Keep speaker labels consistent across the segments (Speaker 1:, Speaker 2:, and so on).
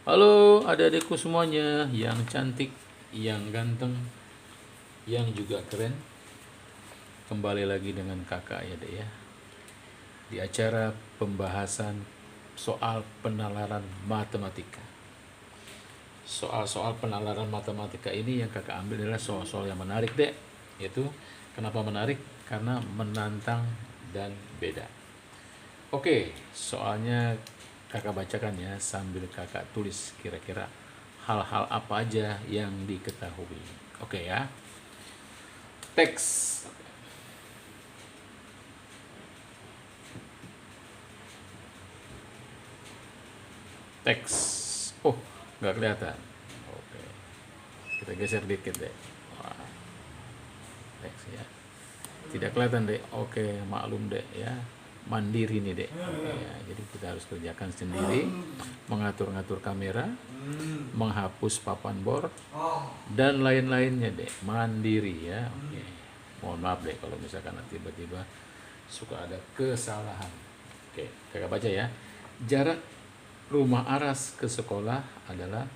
Speaker 1: Halo adik-adikku semuanya, yang cantik, yang ganteng, yang juga keren. Kembali lagi dengan kakak ya dek ya, di acara pembahasan soal penalaran matematika. Soal-soal penalaran matematika ini yang kakak ambil adalah soal-soal yang menarik dek. Yaitu kenapa menarik? Karena menantang dan beda. Oke, soalnya kakak bacakan ya sambil kakak tulis kira-kira hal-hal apa aja yang diketahui. Oke ya. Teks. Teks. Oh, nggak kelihatan. Oke. Kita geser dikit deh. Wah, teks ya. Tidak kelihatan deh. Oke, maklum deh ya. Mandiri nih dek. Oke, ya. Jadi kita harus kerjakan sendiri, mengatur-ngatur kamera, menghapus papan bor, dan lain-lainnya dek. Mandiri ya. Oke. Mohon maaf deh kalau misalkan tiba-tiba suka ada kesalahan. Oke, kakak baca ya. Jarak rumah Aras ke sekolah adalah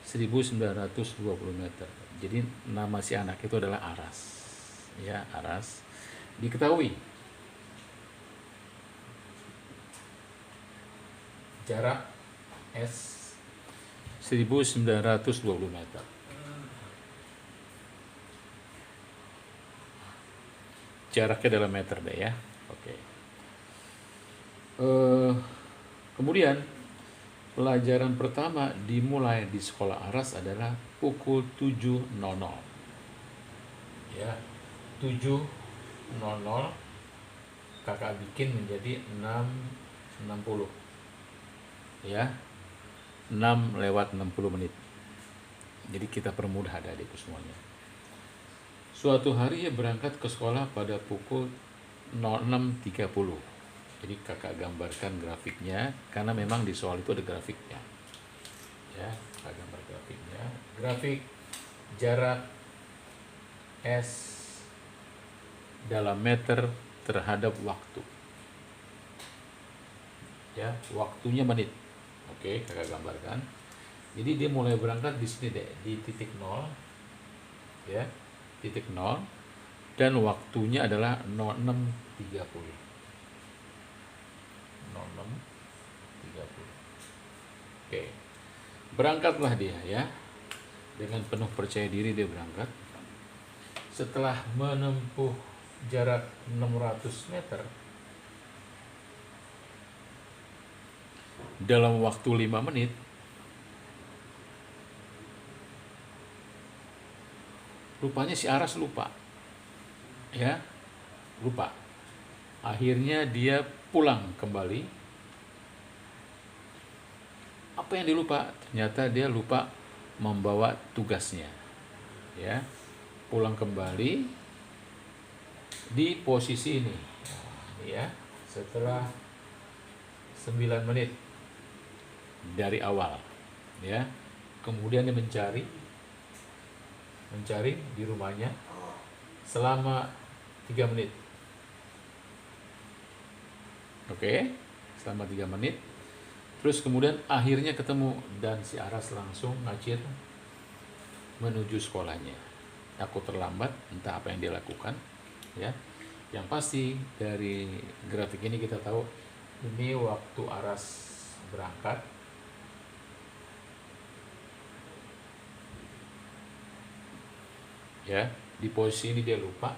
Speaker 1: 1920 meter. Jadi nama si anak itu adalah Aras. Ya, Aras. Diketahui jarak S 1920 meter. Jaraknya dalam meter deh ya. Oke. Kemudian pelajaran pertama dimulai di sekolah Aras adalah pukul 7.00. Ya, 7.00 kakak bikin menjadi 6.60. Ya, 6:60. Jadi kita permudah adik-adikku semuanya. Suatu hari ia berangkat ke sekolah pada pukul 06.30. Jadi kakak gambarkan grafiknya karena memang di soal itu ada grafiknya. Ya, kakak gambar grafiknya. Grafik jarak S dalam meter terhadap waktu. Ya, waktunya menit. Oke, kakak gambarkan. Jadi dia mulai berangkat di sini deh, di titik 0. Ya, titik 0 dan waktunya adalah 06.30. 06.30. Oke. Berangkatlah dia ya. Dengan penuh percaya diri dia berangkat. Setelah menempuh jarak 600 meter dalam waktu 5 menit, rupanya si Aras lupa. Ya, lupa. Akhirnya dia pulang kembali. Apa yang dilupa? Ternyata dia lupa membawa tugasnya. Ya, pulang kembali di posisi ini. Ya, setelah 9 menit dari awal. Ya, kemudian dia mencari di rumahnya selama 3 menit. Oke, selama 3 menit. Terus kemudian akhirnya ketemu dan si Aras langsung ngacir menuju sekolahnya. Aku terlambat, entah apa yang dia lakukan, ya. Yang pasti dari grafik ini kita tahu ini waktu Aras berangkat. Ya, di posisi ini dia lupa.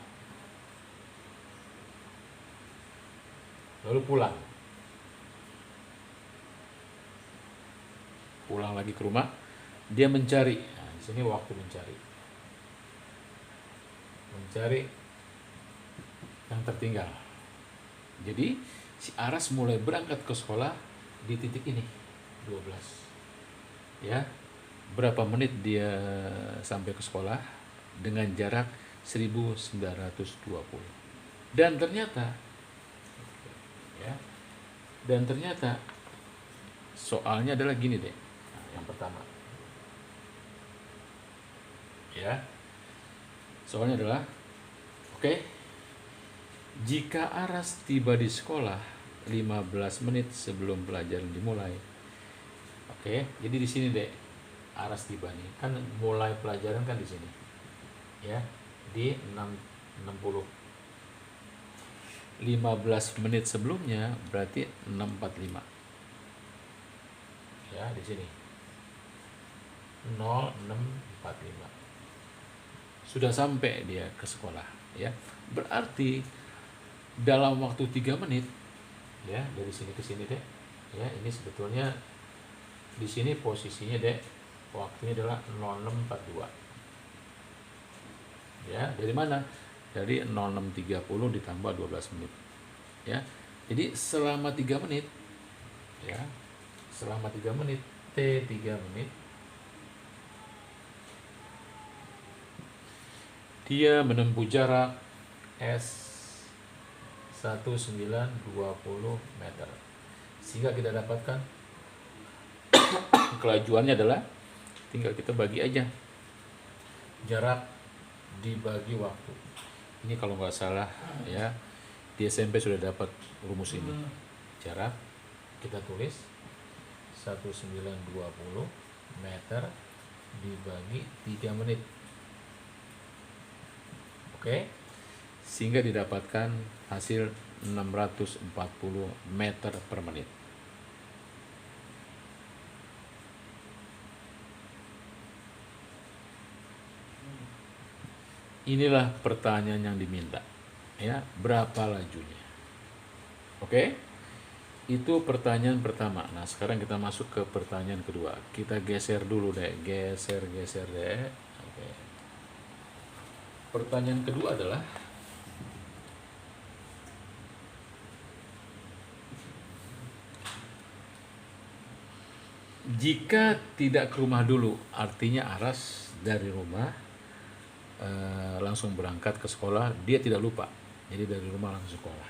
Speaker 1: Lalu pulang lagi ke rumah, dia mencari. Nah, di sini waktu mencari yang tertinggal. Jadi si Aras mulai berangkat ke sekolah di titik ini 12. Ya, berapa menit dia sampai ke sekolah dengan jarak 1920. Dan ternyata soalnya adalah gini deh. Nah, yang pertama. Ya. Soalnya adalah jika Aras tiba di sekolah 15 menit sebelum pelajaran dimulai. Oke, jadi di sini dek aras tiba nih kan mulai pelajaran kan di sini ya di 6.60 15 menit sebelumnya berarti 6.45 ya di sini 06.45 sudah sampai dia ke sekolah ya berarti dalam waktu 3 menit ya dari sini ke sini dek ya ini sebetulnya di sini posisinya dek waktunya adalah 06.42 ya dari mana dari 06.30 ditambah 12 menit ya jadi selama 3 menit ya selama 3 menit T 3 menit dia menempuh jarak S 1920 meter sehingga kita dapatkan kelajuannya adalah tinggal kita bagi aja jarak dibagi waktu ini kalau nggak salah ya di SMP sudah dapat rumus ini jarak kita tulis 1920 meter dibagi 3 menit oke sehingga didapatkan hasil 640 meter per menit. Inilah pertanyaan yang diminta ya berapa lajunya oke itu pertanyaan pertama. Nah sekarang kita masuk ke pertanyaan kedua kita geser dulu deh geser deh oke. Pertanyaan kedua adalah jika tidak ke rumah dulu artinya aras dari rumah langsung berangkat ke sekolah dia tidak lupa jadi dari rumah langsung sekolah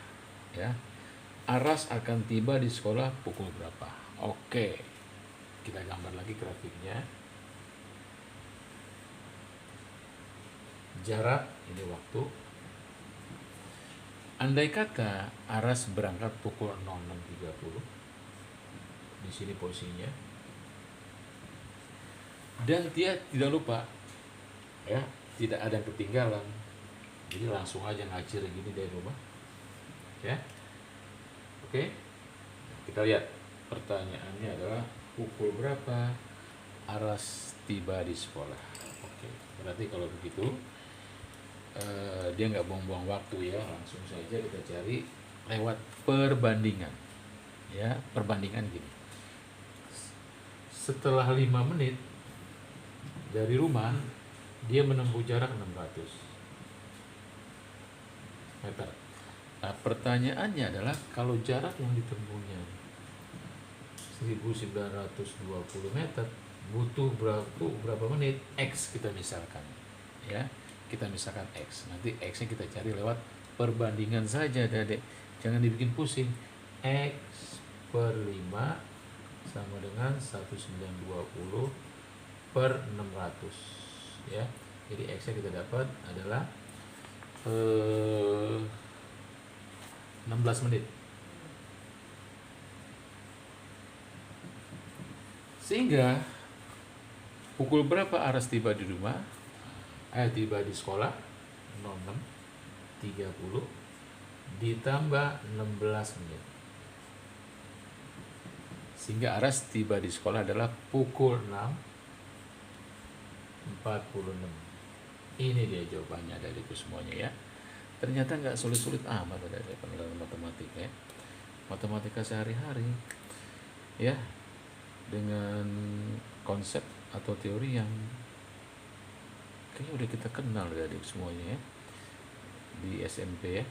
Speaker 1: ya aras akan tiba di sekolah pukul berapa oke kita gambar lagi grafiknya jarak ini waktu andai kata aras berangkat pukul 06.30 di sini posisinya dan dia tidak lupa ya tidak ada yang ketinggalan jadi langsung aja ngacir gini dari rumah ya oke kita lihat pertanyaannya adalah pukul berapa aras tiba di sekolah oke berarti kalau begitu dia nggak buang-buang waktu ya langsung saja kita cari lewat perbandingan ya perbandingan gini setelah 5 menit dari rumah dia menempuh jarak 600 meter. Nah, pertanyaannya adalah kalau jarak yang ditempuhnya 1920 meter butuh berapa menit X kita misalkan ya kita misalkan X nanti X nya kita cari lewat perbandingan saja Dedek jangan dibikin pusing X per 5 sama dengan 1920 per 600 ya jadi X nya kita dapat adalah 16 menit sehingga pukul berapa aras tiba di rumah tiba di sekolah 06.30 ditambah 16 menit sehingga aras tiba di sekolah adalah pukul 6.46 ini dia jawabannya dari itu semuanya ya ternyata nggak sulit-sulit amat dari penilaian matematika ya matematika sehari-hari ya dengan konsep atau teori yang kayaknya udah kita kenal dari semuanya ya di SMP ya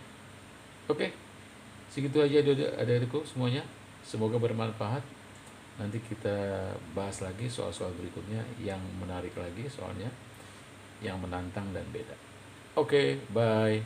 Speaker 1: oke segitu aja adikku semuanya semoga bermanfaat nanti kita bahas lagi soal-soal berikutnya yang menarik lagi soalnya yang menantang dan beda oke bye